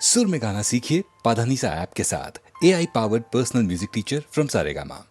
सुर में गाना सीखिए पाधानीसा ऐप के साथ। AI powered personal music teacher from Saregama.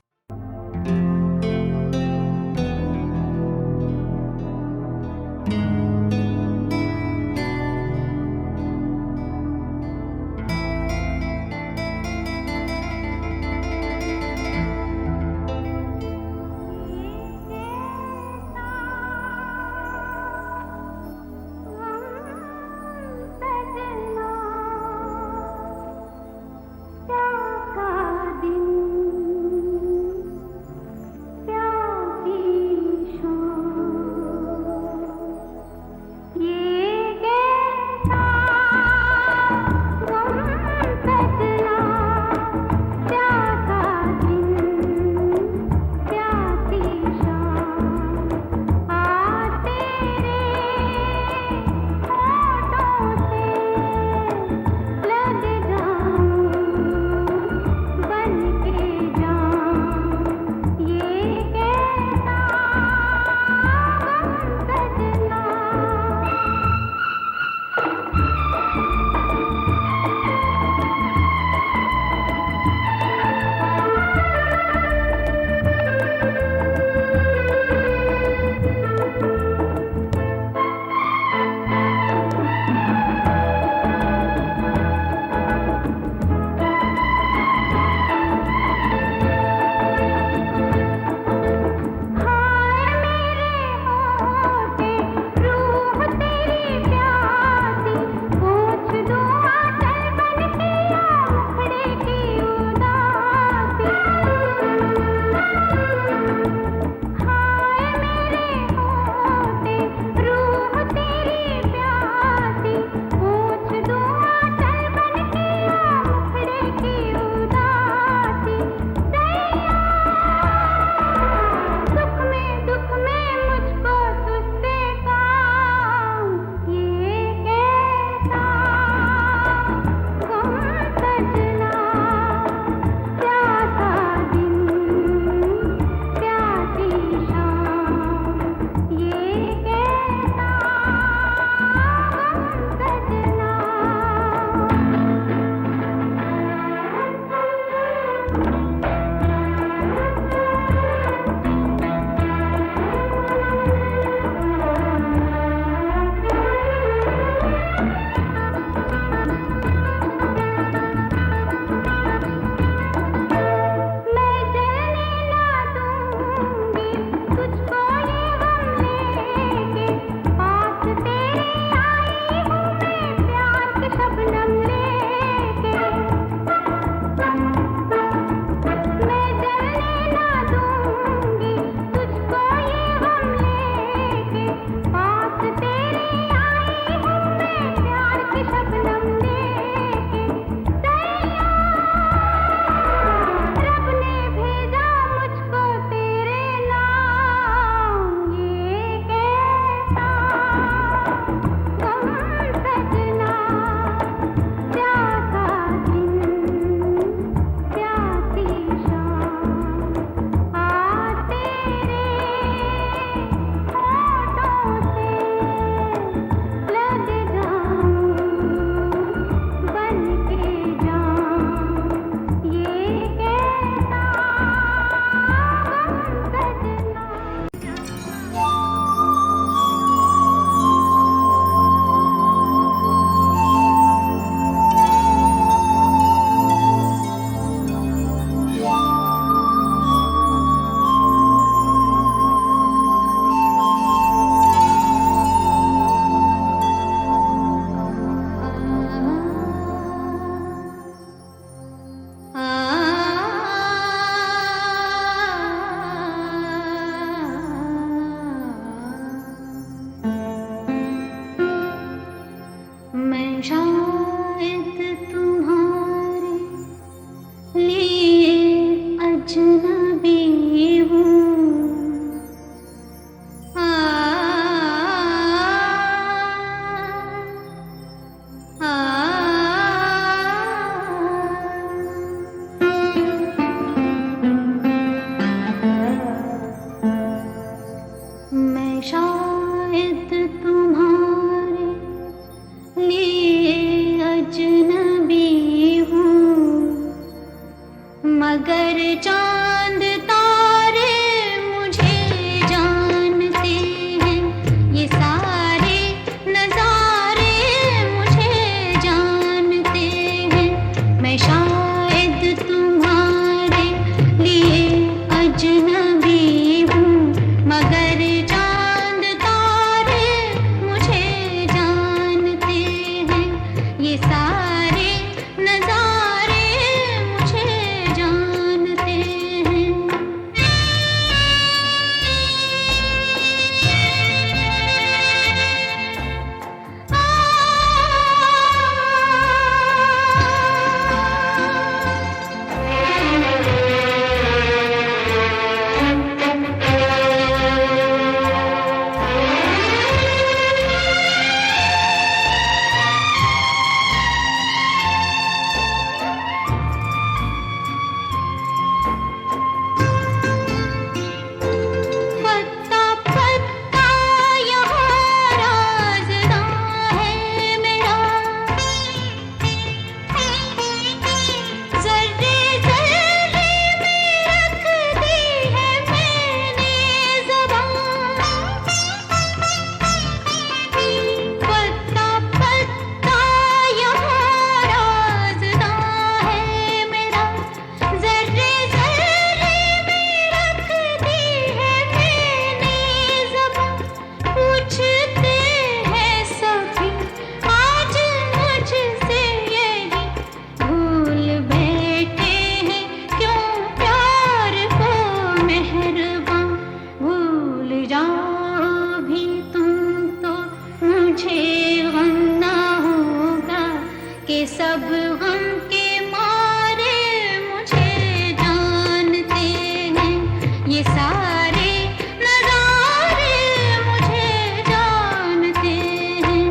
सारे नजारे मुझे जानते हैं। पत्ता पत्ता यहाँ राज़दां है मेरा, ज़र्रे ज़र्रे में रख दी है मैंने ज़बान। पत्ता पत्ता यहाँ राज़दां है मेरा, ज़र्रे ज़र्रे में रख दी है मैंने ज़बान। पूछते हैं सभी आज मुझसे यही, भूल बैठे हैं क्यों प्यार को मेहरबान। भूल जाओ भी तुम तो मुझे गम ना होगा, कि सब गम के मारे मुझे जानते हैं। ये सारे नजारे मुझे जानते हैं।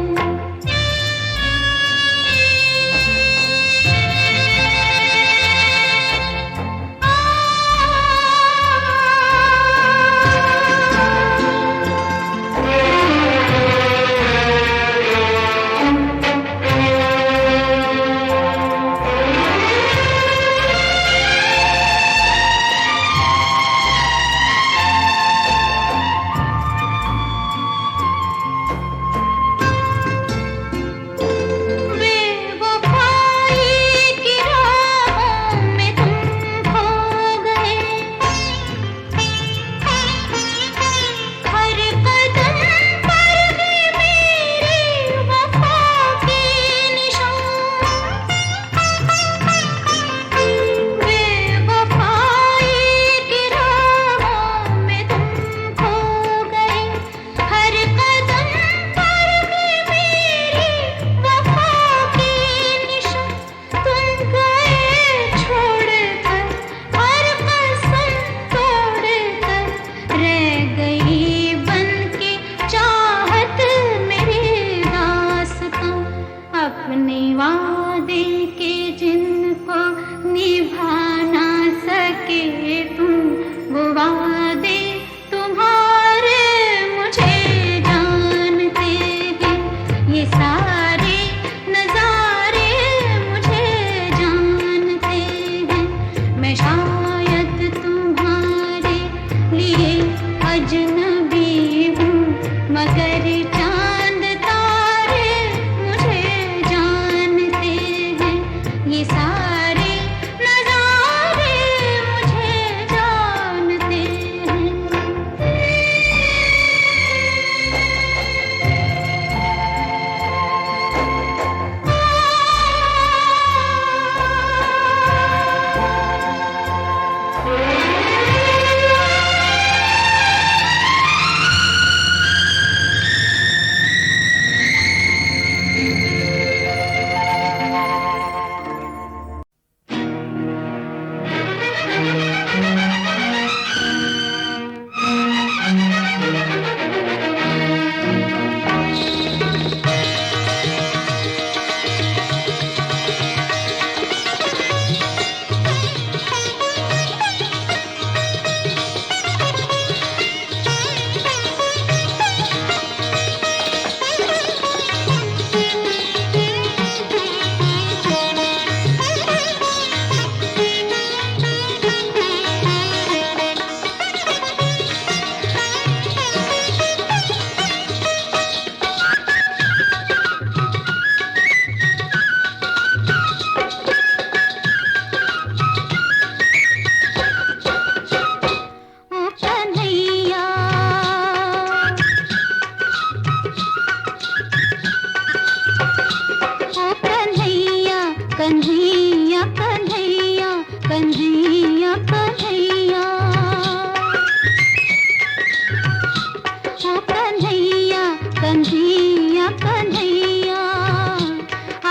बेवफाई की राहों में तुम खो गए, हर कदम पर भी मेरी वफा के निशान। बेवफाई की राहों में तुम खो गए, हर कदम पर भी मेरी वफा के निशान। तुम गए छोड़कर हर कसम तोड़कर, रह गई बनके चाहत मेरी दास्तां। अपने वादे के जिनको निभा ना सके तुम, वो वादे तुम्हारे मुझे जानते हैं। ये सारे नजारे मुझे जानते हैं। मैं शायद तुम्हारे लिए अजनबी हूँ, मगर चांद तारे मुझे जानते हैं। कन्हैया कन्हैया कन्हैया कन्हैया ओ कन्हैया कन्हैया कन्हैया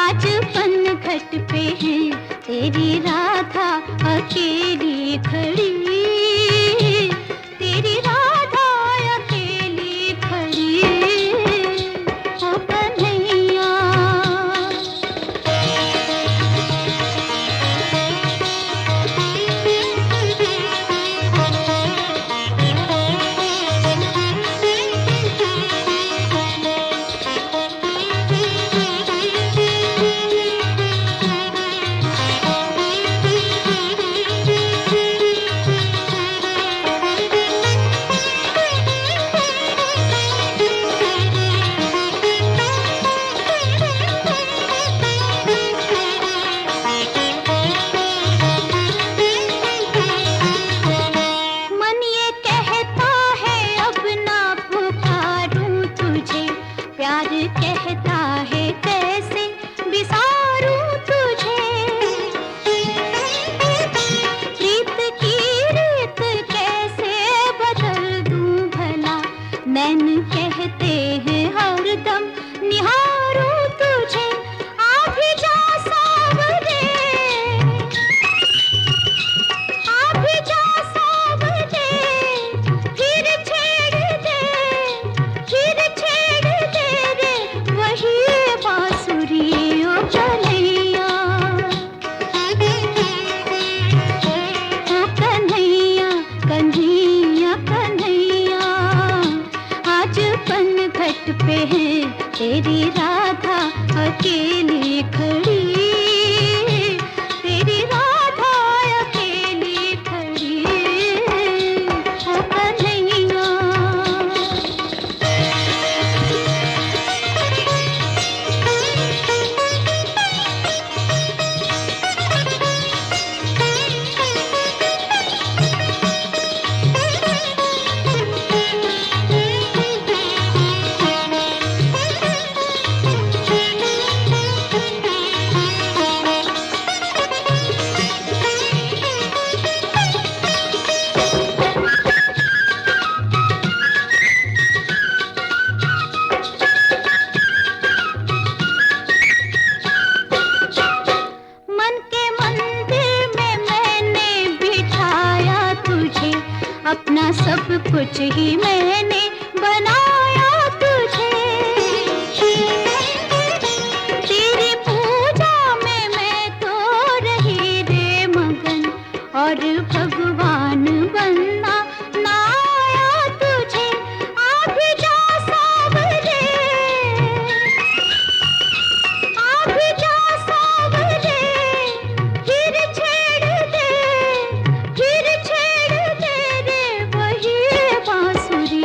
आज पनघट पे है तेरी राधा अकेली खड़ी तेरी राधा अकेली खड़ी ओ कन्हैया मन ये कहता है अब ना पुकारूं तुझे प्यार कहता है कैसे बिसारूं तुझे प्रीत की रीत कैसे बदल दूं भला नैन कहते हैं हरदम निहारूं तुझे आ भी जा सावरे आप भी जा सावरे फिर छेड़ दे रे वही बांसुरी ओ कन्हैया ओ कन्हैया कन्हैया कन्हैया आज पनघट पे है तेरी राधा अकेली खड़ी तेरी राधा अकेली खड़ी ओ कन्हैया मन के मंदिर में मैंने बिठाया तुझे अपना सब कुछ ही मैंने बनाया तुझे तेरी पूजा में मैं तो रही रे मगन और भगवान बनना ना आया तुझे आ भी जा सावरे आप भी जा सावरे फिर छेड़ दे रे वही बांसुरी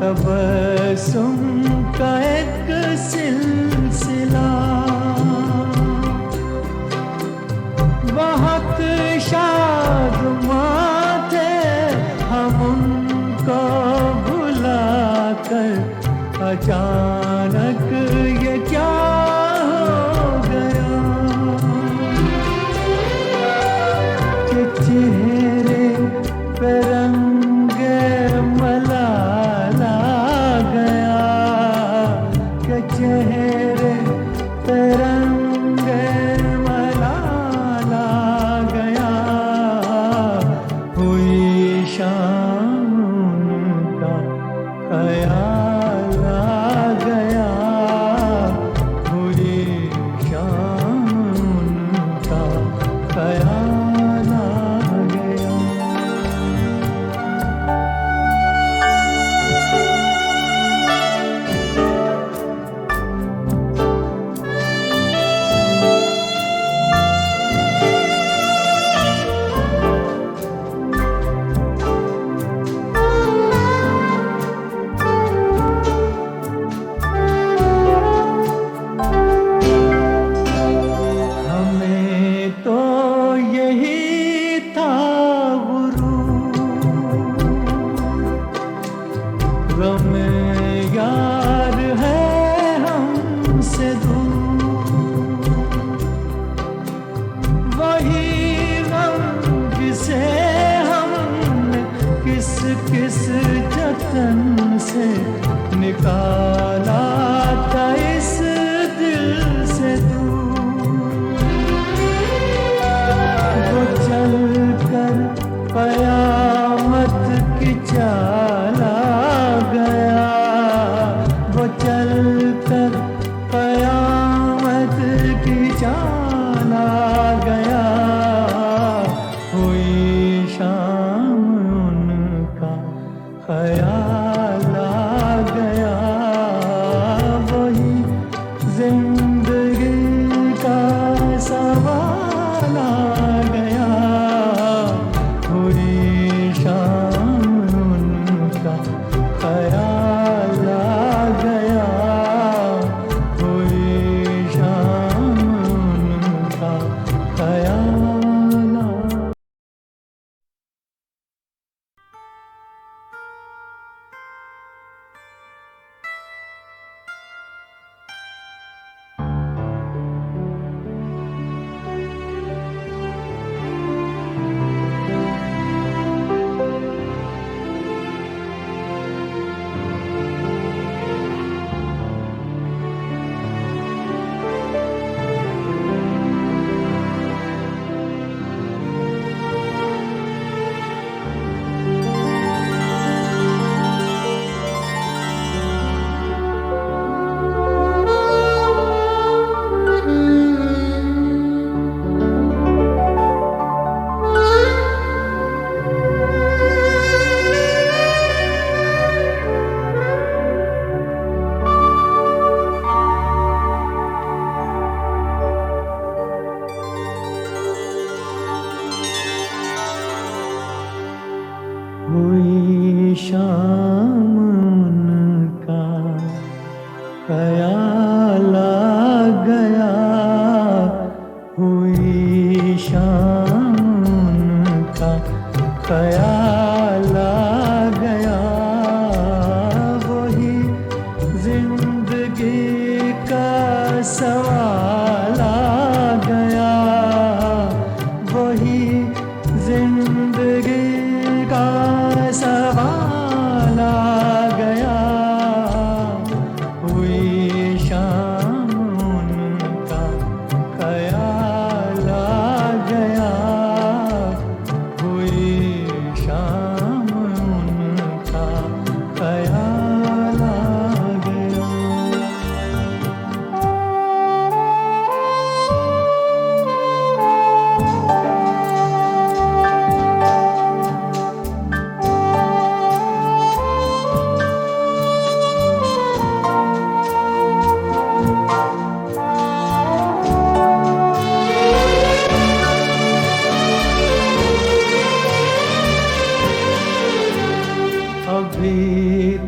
तबस्सुम का एक सिलसिला, बहुत शादमां थे हम उनको भुला कर, अचानक ये क्या हो गया कि चेहरे पे रंग मलाला गया, कि चेहरे पे रंग मलाला गया, हुई शाम का ख्याल आ गया, हुई शाम का ख्याल आ गया। हमें तो यही था गुरूर, गम यार है हमसे दूर, वही गम जिसे हमने किस किस जतन से निकाला था इस दिल से दूर, वो चल कर कयामत की चाल आ गया, वो चल कर कयामत की चाल आ गया, हुई शाम उनका ख्याल आ गया, वही जिंदगी का सवाल आ गया, हुई शाम उनका ख्याल आ गया, हुई शाम उनका ख्याल आ। 「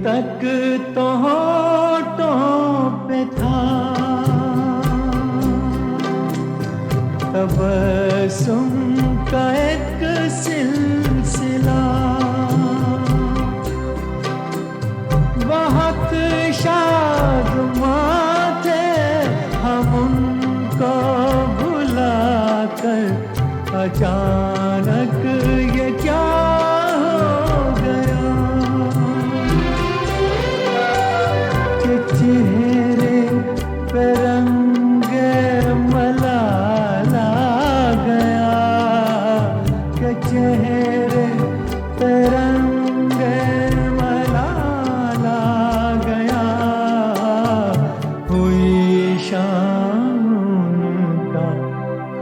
तक तो होठों पे था तबस्सुम का एक सिलसिला, बहुत शादमां थे हम उनको भुला कर, अचानक ये क्या हो गया कि चेहरे पे रंग मलाला गया, कि चेहरे पे रंग मलाला गया, हुई शाम का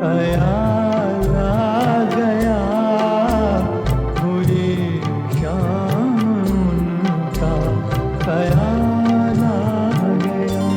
ख्याल आ गया, हुई शाम का ख्याल आ गया।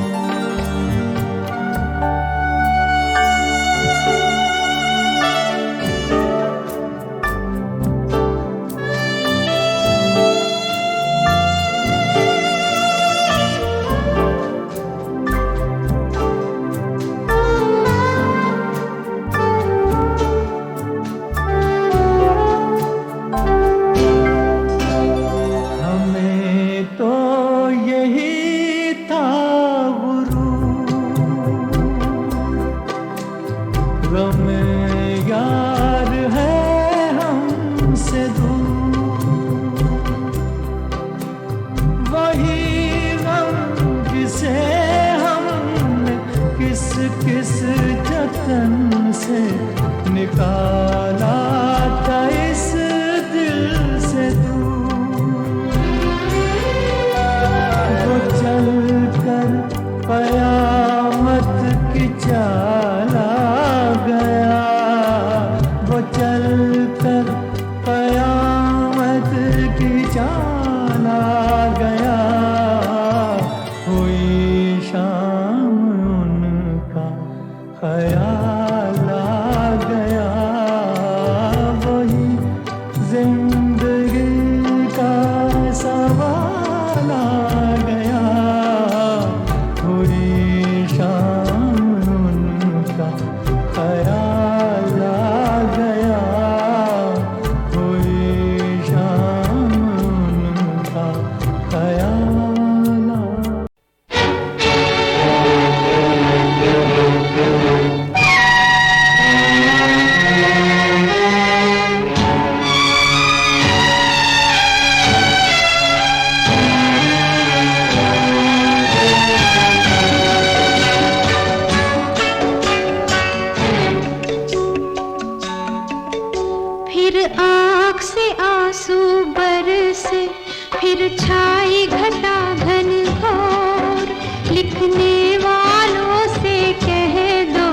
हमें तो यही था गुरूर, गम यार है हमसे दूर, वही गम जिसे हमने किस किस जतन से निकाला था इस दिल से दूर, वो चल कर कयामत की चाल आ गया, वो चल कर कयामत की चाल आ गया, हुई शाम उनका ख्याल आ गया, वही जिंदगी का सवाल आ गया, हुई शाम उनका ख्याल आ गया, हुई शाम उनका ख्याल आ फिर आँख से आंसू बरसे, फिर छाई घटा घन घोर, लिखने वालों से कह दो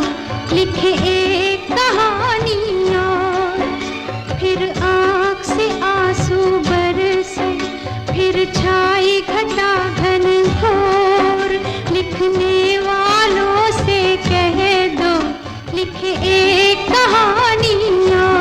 लिखे एक कहानी और। फिर आँख से आंसू बरसे, फिर छाई घटा घन घोर, लिखने वालों से कह दो लिखे एक कहानी और।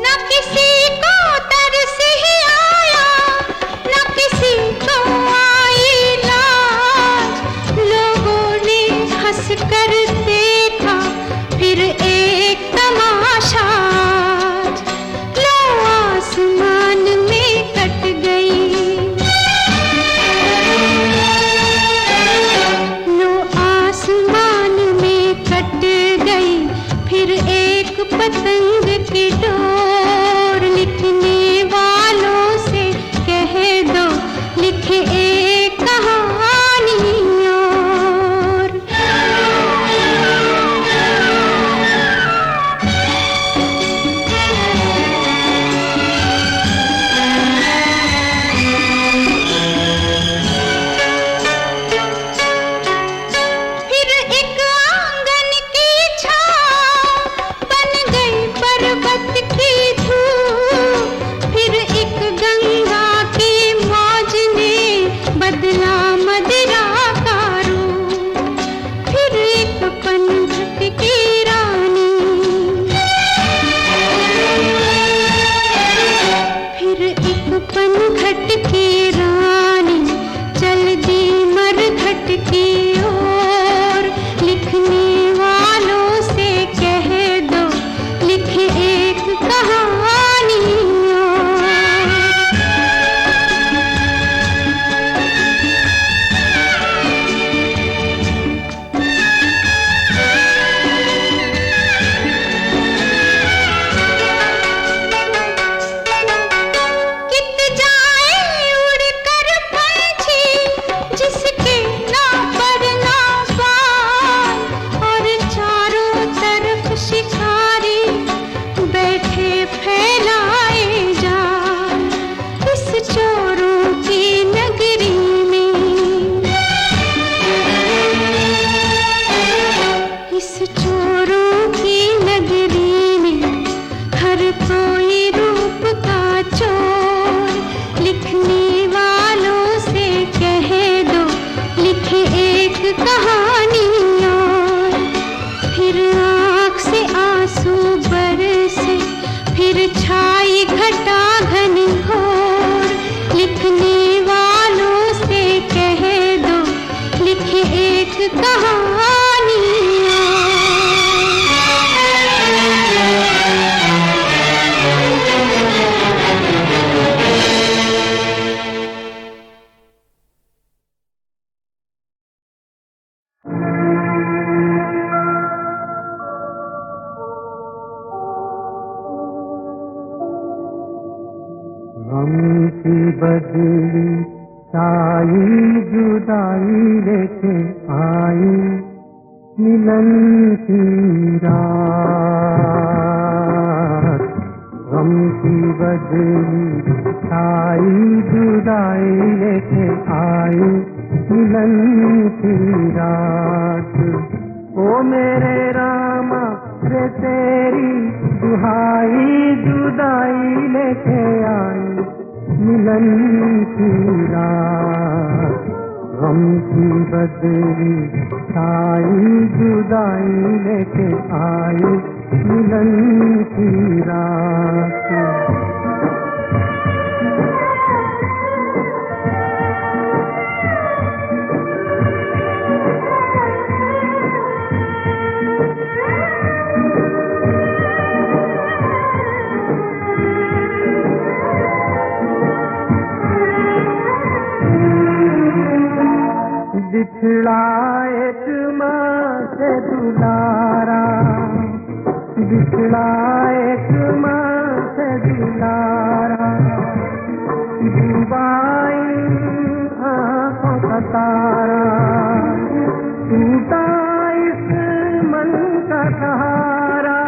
न किसी को तरस ही आया, न किसी को आई लाज, लोगों ने हंस कर देखा फिर एक तमाशा, लो आसमान में कट गई, लो आसमान में कट गई फिर एक पतंग की डोर, लिखने वालों से कह दो लिखे एक कहानी और। फिर एक आंगन की छाया हमकी बदली साई जुदाई लेके आई मिलन की रात। गम की बदली साई जुदाई लेके आई मिलन की रात। ओ मेरे रामा रे तेरी दुहाई जुदाई लेके आई मिलन की रात। गम की बदली साई जुदाई लेके आई मिलन की रात। बिछड़ा एक माँ से दुलारा, बिछड़ा एक माँ से दुलारा, डूबाई आँखों का तारा, टूटा इस मन का सहारा,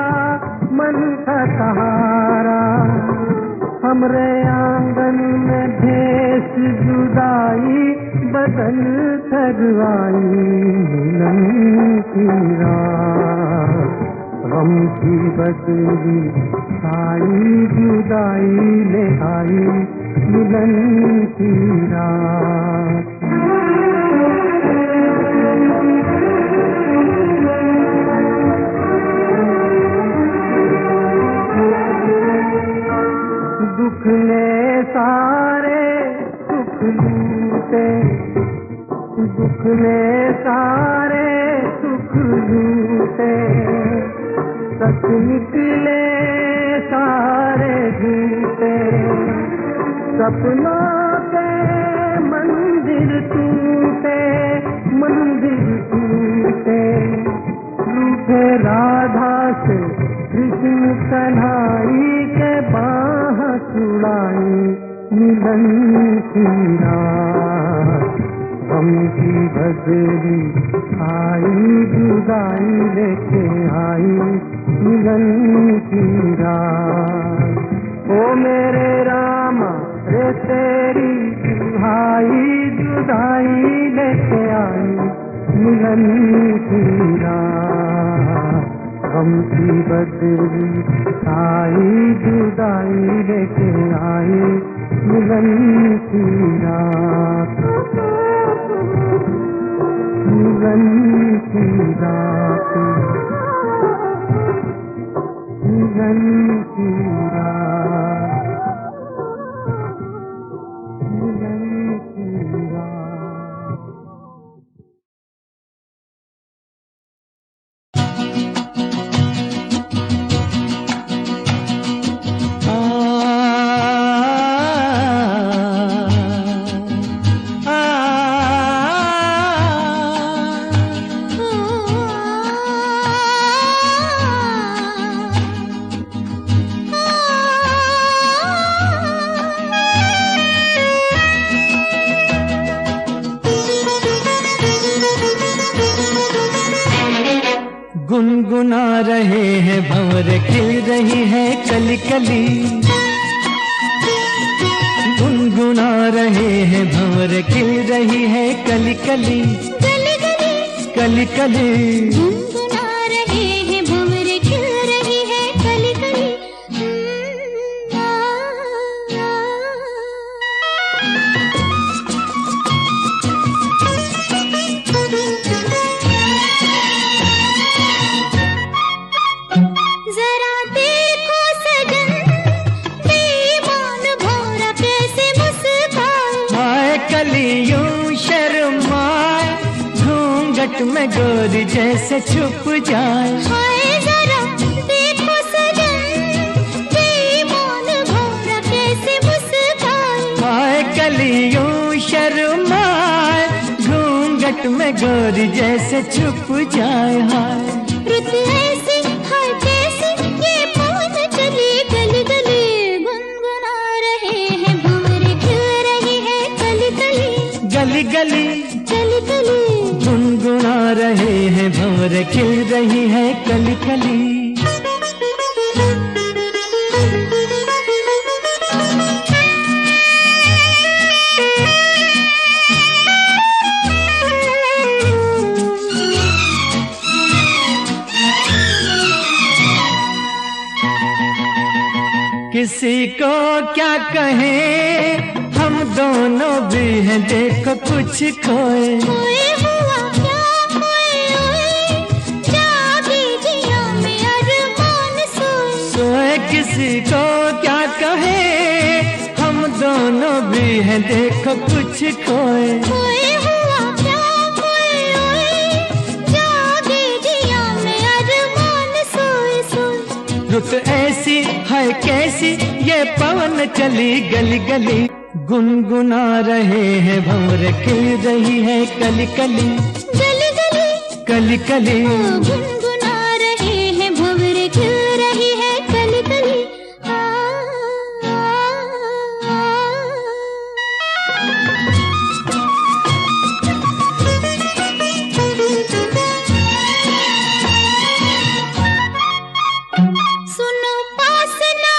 मन का सहारा। हमरे आंगन में भेष जुदाई बदल कर आई मिलन की रात। गम की बदली साई जुदाई ले आई मिलन की रात। दुख ने सारे सुख लूटे, दुख ने सारे सुख लूटे, सच निकले सारे झूठे। सपनों के मंदिर टूटे, मंदिर टूटे, रूठे राधा से कृष्ण कन्हई के बाह छुड़ाई मिलन की रात। गम की बदली आई जुदाई लेके आई मिलन की रात। ओ मेरे रामा रे तेरी दुहाई जुदाई लेके आई मिलन की रात। गम की बदली आई जुदाई लेके आई मिलन की रात। मिलन की रात, मिलन की रात, मिलन की रात। गुनगुना रहे हैं भंवर, खिल रही है कली कली। गुनगुना रहे हैं भंवर, खिल रही है कली कली, गली गली कली कली। गुनगुना रहे हैं भंवर, खिल रही है कली कली। जरा देखो सजन, बेईमान भौरा कैसे मुस्काए। हाय कलियों शर्माए, घूंघट में गोरी जैसे छुप जाए। हाय जरा देखो सजन, बेईमान भौरा कैसे मुस्काए। हाय कलियों शर्माए, घूंघट में गोरी जैसे छुप जाए। हाय रुत ऐसी हाय कैसी ये पवन चली गली गली। गुनगुना रहे हैं भंवर खिल रही है कली कली। किसी को क्या कहें, हम दोनों भी हैं देखो कुछ खोए। खोए हुआ क्या खोए हुए, जागे जिया में अरमान सोए। सोए किसी को क्या कहें, हम दोनों भी हैं देखो कुछ खोए। खोए हुआ क्या खोए हुए, जागे जिया में अरमान सोए सोए। रुत ऐसी है कैसी ये पवन चली गली गली। गुनगुना रहे हैं भंवर खिल रही है कली कली। गली गली कली कली गुनगुना रहे हैं भंवर खिल रही है कली कली। सुनो पास ना,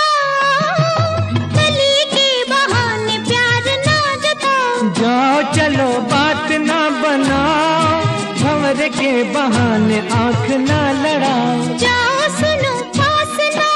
कली के बहाने प्यार ना जताओ। जाओ चलो बात ना बनाओ, भंवर के बहाने आंख ना लड़ाओ। जाओ सुनो पास ना,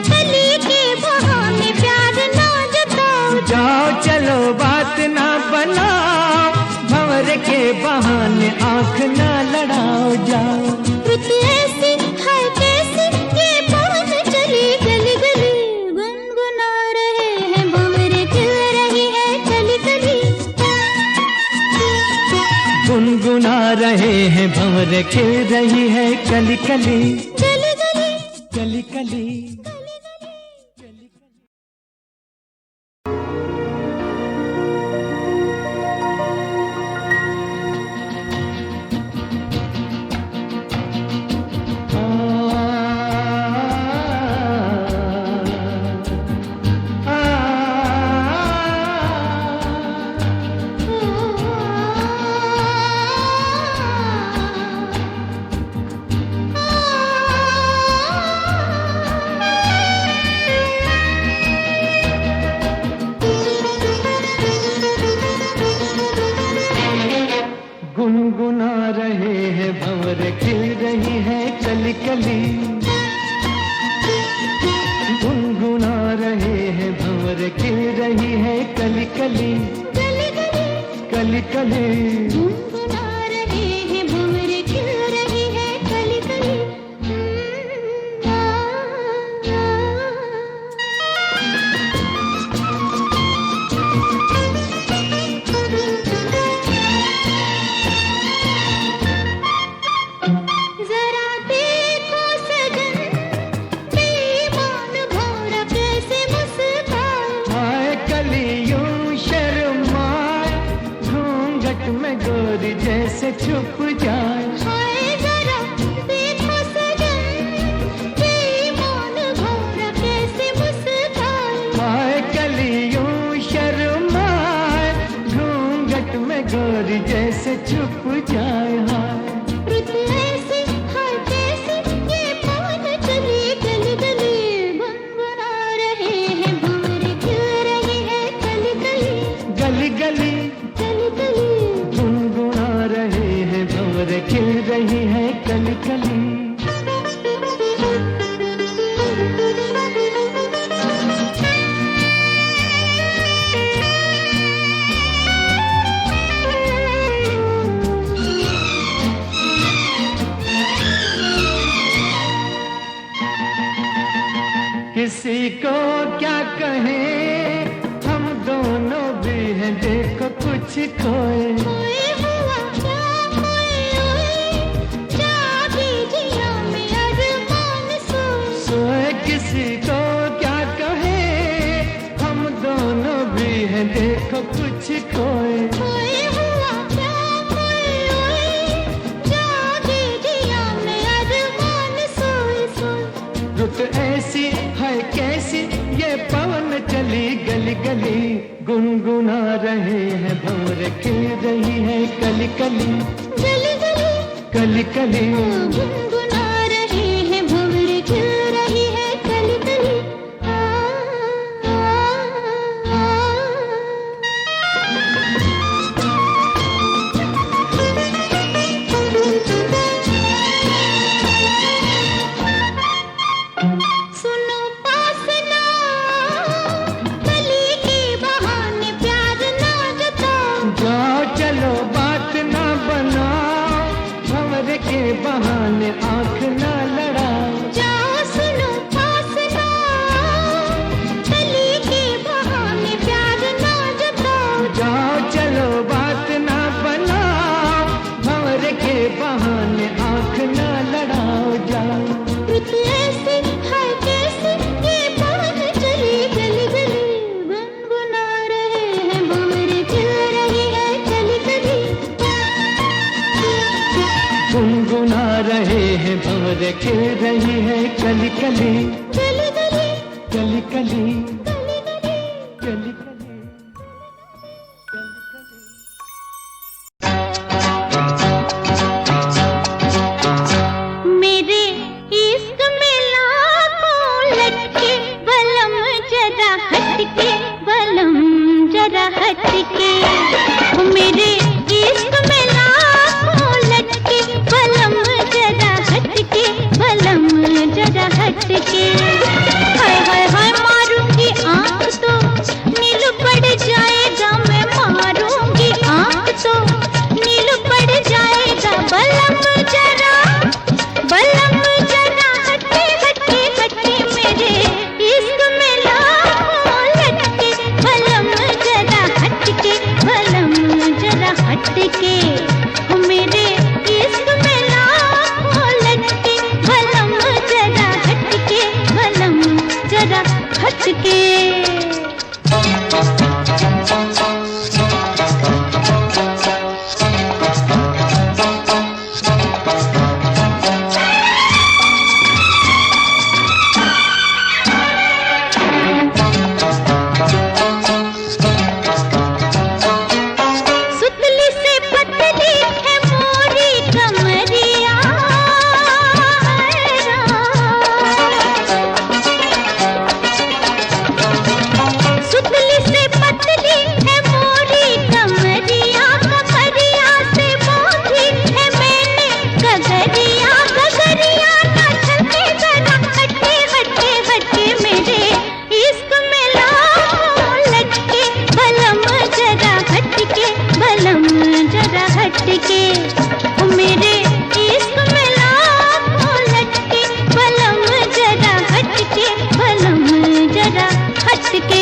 कली के बहाने प्यार ना जताओ। जाओ चलो बात ना बनाओ, भंवर के बहाने आंख ना लड़ाओ। जाओ रुत ऐसी है कैसी ये पवन चली गली गली। गुनगुना रहे हैं भंवर खिल रही है कली कली। गुनगुना रहे हैं भंवर खिल रही है कली कली। गली गली कली कली गुनगुना रहे हैं भंवर खिल रही है कली कली। गुनगुना रहे हैं भंवर खिल रही है कली कली। गली गली कली कली गुनगुना रहे हैं भंवर खिल रही है कली कली। जरा देखो सजन, बेईमान भंवरा कैसे मुस्काए। हाय कलियों शर्माए, घूंघट में गोरी जैसे छुप जाए। हाय जरा देखो सजन, बेईमान भंवरा कैसे मुस्काए। हाय कलियों शर्माए, घूंघट में गोरी जैसे छुप जाए। हाय रुत ऐसी है कैसी ये पवन चली गली गली। गुनगुना रहे हैं भंवर खिल रही है कली कली। गली गली कली कली गुनगुना रहे हैं भंवर खिल रही है कली कली। किसी को क्या कहें, हम दोनों भी हैं देखो कुछ खोए। खोए हुआ क्या खोए हुए, जागे जिया में अरमान सोए। सोए किसी को क्या कहें, हम दोनों भी हैं देखो कुछ खोए। खोए हुआ क्या खोए हुए, जागे जिया में अरमान सोए सोए। रुत ऐसी है कैसी ये पवन चली गली गली। गुनगुना रहे हैं भंवर खिल रही है कली कली। गली गली कली कली गुनगुना रहे हैं भंवर खिल रही है कली कली सुनो पास ना कली के बहाने प्यार ना जताओ जाओ चलो बात ना बनाओ भंवर के बहाने आंख ना लड़ाओ जाओ सुनो पास ना कली के बहाने प्यार ना जताओ जाओ चलो बात ना बनाओ भंवर के बहाने आंख ना लड़ाओ जाओ रुत ऐसी है कैसी ये पवन चली गली गली गुनगुना रहे हैं भंवर खिल रही है कली कली गुनगुना रहे हैं भंवर खिल रही है कली कली कली कली कली कली कली कली कली कली मेरे इश्क में लाखों लटके बलम जरा हटके बलम जरा हटके मेरे इश्क में लाखों लटके बलम जरा हटके बलम जरा हटके हाय हाय हाय मारूंगी आंख तो नील पड़ जाएगा मैं मारूंगी आंख तो नील पड़ जाएगा बलम जरा हटके हटके हटके मेरे इश्क में लाखों लटके बलम जरा हटके बलम जरा हटके मेरे इश्क में लाखों लटके बलम जरा हटके बलम जरा हटके सुतली से पतली है मोरी कमरिया सुतली से पतली है मोरी कमरिया कमरिया से बांधी है मैंने गगरिया गगरिया ना चलते जरा हटके हटके हटके मेरे इश्क में लाखों लटके बलम जरा हटके बलम जरा हटके मेरे इश्क में लाखों लटके बलम जरा हटके बलम जरा हटके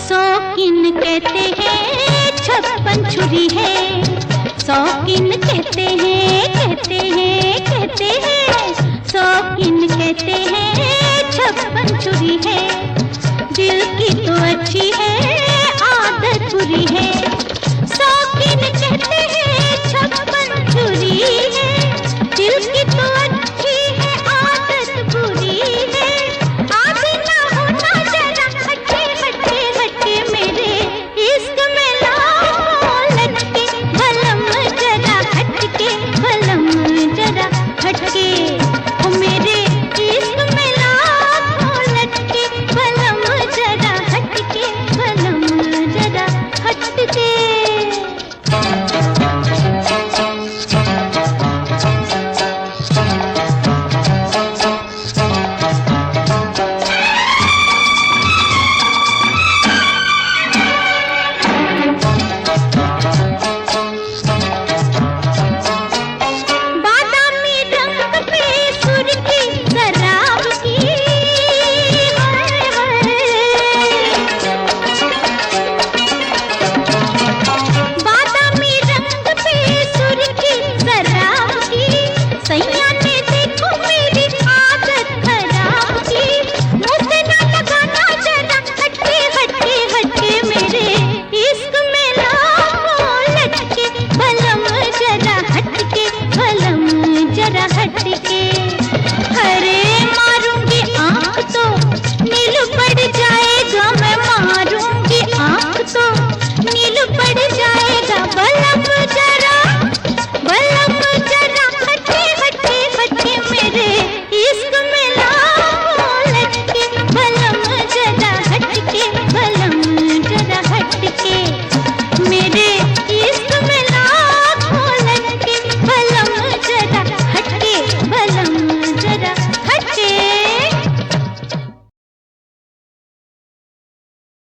शौकीन कहते हैं छप्पन छुरी है शौकीन कहते हैं शौकीन कहते हैं छप्पन छुरी है दिल की तो अच्छी है